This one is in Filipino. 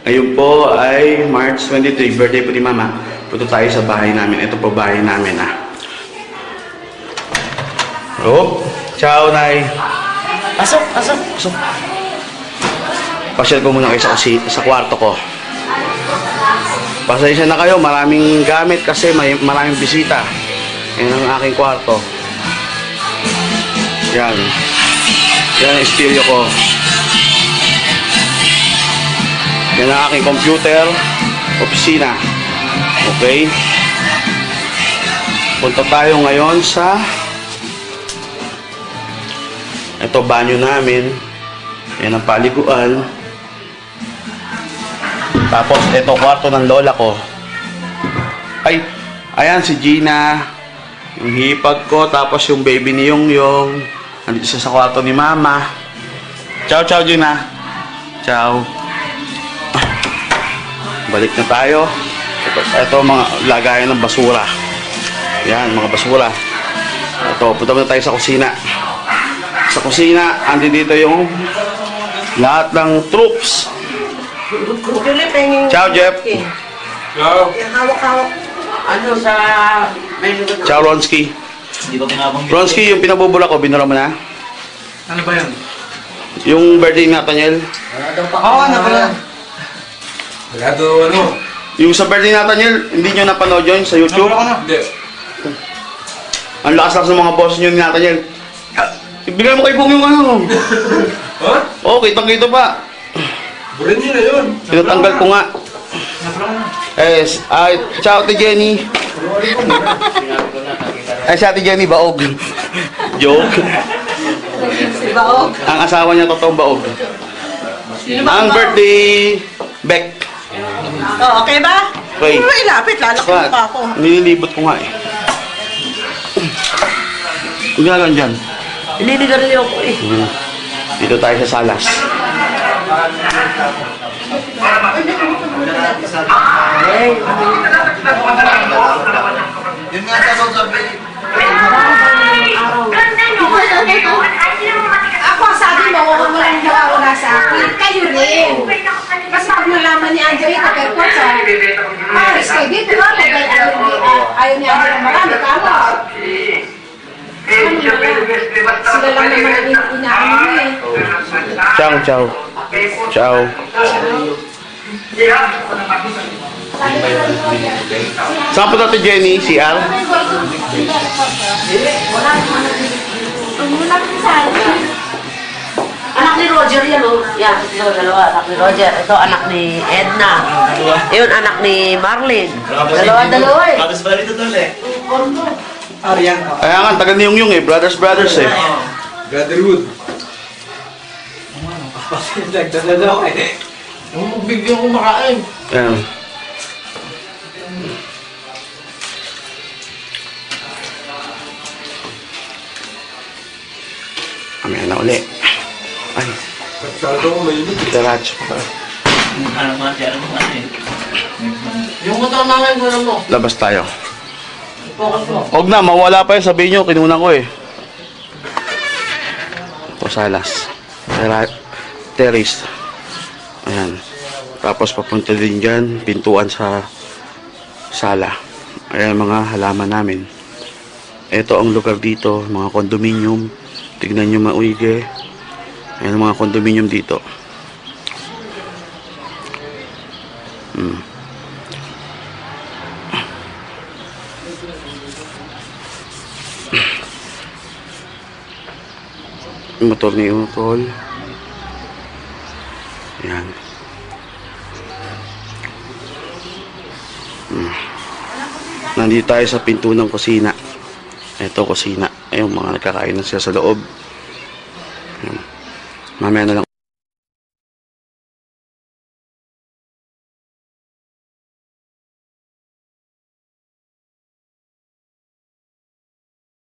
Ngayon po ay March 23, birthday po ni Mama. Punta tayo sa bahay namin. Ito po bahay namin Oh, ciao, Nay. Pasok. Pasyal ko muna kayo sa kwarto ko. Pasensya na kayo, maraming gamit kasi maraming bisita. Yan ang aking kwarto. Yan ang stereo ko. Yan ang aking computer, opisina. Okay? Punta tayo ngayon sa ito banyo namin. Yan ang paliguan. Tapos ito kwarto ng lola ko. Ay, ayan si Gina. Yung hipag ko, tapos yung baby ni Yongyong. Nandito siya sa kwarto ni Mama. Ciao, Gina. Ciao. Balik na tayo. Ito mga lagayan ng basura. Yan, mga basura. Ito, punta na tayo sa kusina. Sa kusina, andi dito yung lahat ng troops. Ciao, Jeff. Ciao. Hawak-hawak. Ano sa... Ciao, Ronski. Ronski, yung pinabubula ko, binura mo na? Ano ba yan? Yung birthday ni Nathaniel. Oo, ano ba yan? Wala doon, ano? Yung sa birthday ni Nathaniel, hindi nyo napanood yun sa YouTube? Hindi. Ang lakas-lakas ng mga boses nyo ni Nathaniel. Ibigay mo kay Bong yung ano. Ha? Oo, kitang-kita pa. Burin nyo na yun. Tinatanggal ko nga. Ciao, Ate Jenny. Si Ate Jenny, baog. Joke. Si Baog. Ang asawa niya, totoong baog. Ang birthday, Beck. Oh, okay ba? Okay. Ano ilapit? Lalaki pa ako. Nililibot ko nga Huwag na lang dyan. Nililigarilyo ko eh. Dito tayo sa salas. Yun nga tanong sabi. Ako, sabi mo, huwag mo lang nawawala sa akin. Kayo rin. Kasi pag nalaman ni Angelita, pero po sa Paris kayo dito, ayaw ni Angelita marami, tama. Sila lang naman ang inaano mo eh. Ciao. Saan po natin, Jenny? CR? Anak ni Roger yan, oh. Yan, ito dalawa. Anak ni Roger. Ito anak ni Edna. Yun, anak ni Marlene. Dalawa eh. Tapos ba rin ito eh? Kaya nga, taga ni Yung eh. Brothers eh. Brotherhood. Nagdadalaw eh. Bigyan ko makain. Ayan. Kami na uli. Ay, Sabi ko may init. diretso pa. Yung motor namin, gano'n mo. Labas tayo. Focus mo. Huwag na, mawala pa yun. Sabihin nyo, kinunan ko eh. Ito, salas. Terrace. Ayan. Tapos papunta din dyan, pintuan sa sala. Ayan mga halaman namin. Ito ang lugar dito, mga condominium. Tignan nyo mauyige. Ayan mga condominium dito. Motor ni Utol. Ayan. Nandito tayo sa pinto ng kusina. Ito kusina. Ayun, mga nagkakain na sila sa loob. Ayan. Mamaya na lang